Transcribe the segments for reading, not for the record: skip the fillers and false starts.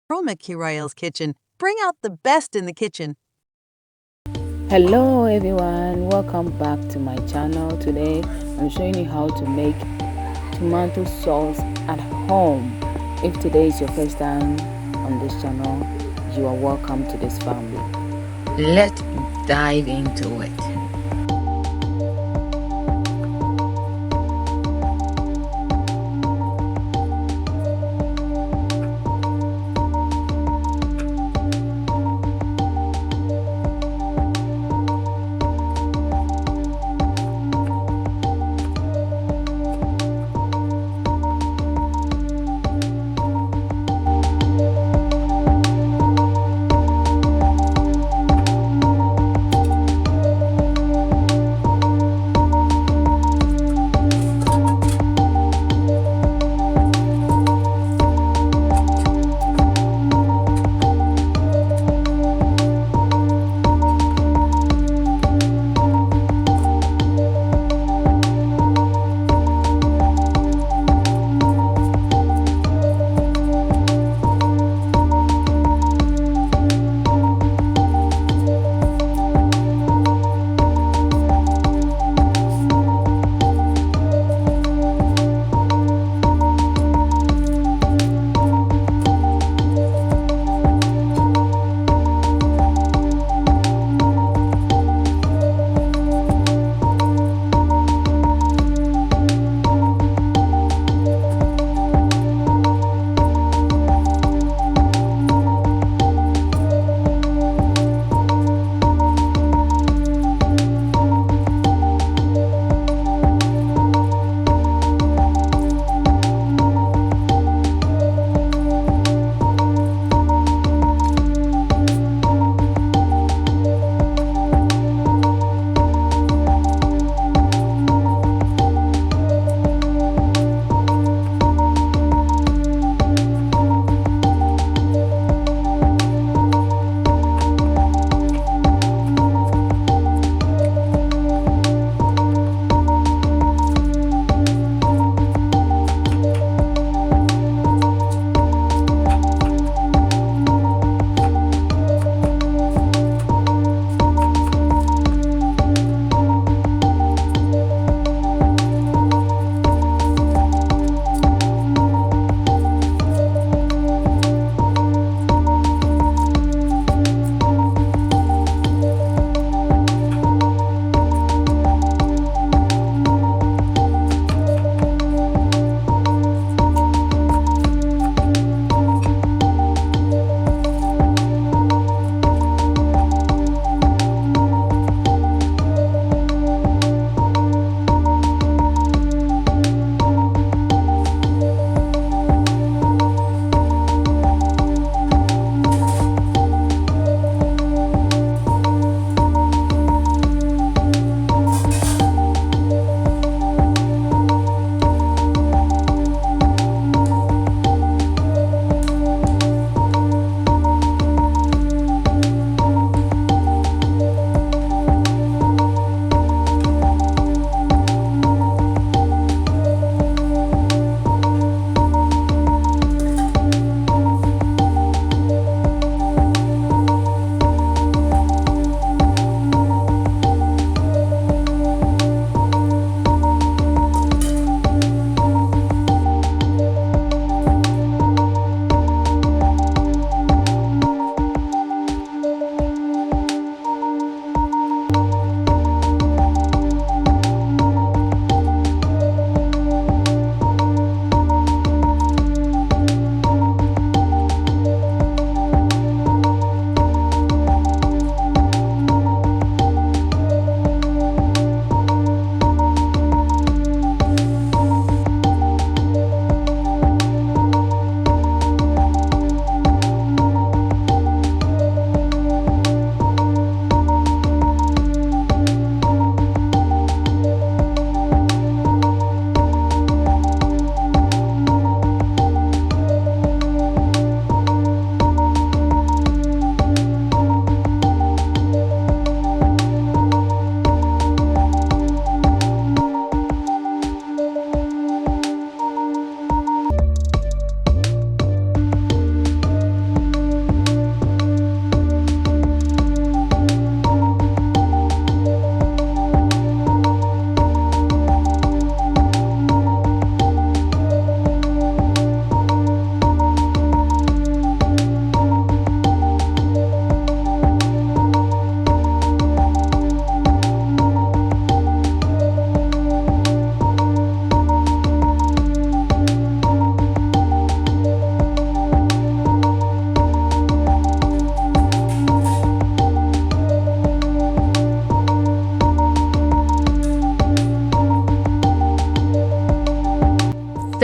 Royal's kitchen. Bring out the best in the kitchen. Hello everyone, welcome back to my channel. Today I'm showing you how to make tomato sauce at home. If today is your first time on this channel, you are welcome to this family. Let's dive into it.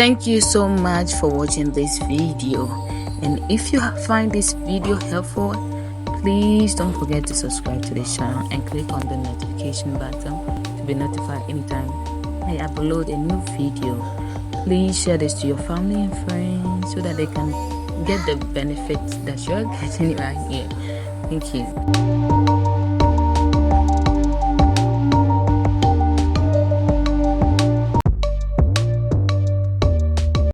Thank you so much for watching this video, and if you find this video helpful, please don't forget to subscribe to this channel and click on the notification button to be notified anytime I upload a new video. Please share this to your family and friends so that they can get the benefits that you're getting right here. Thank you.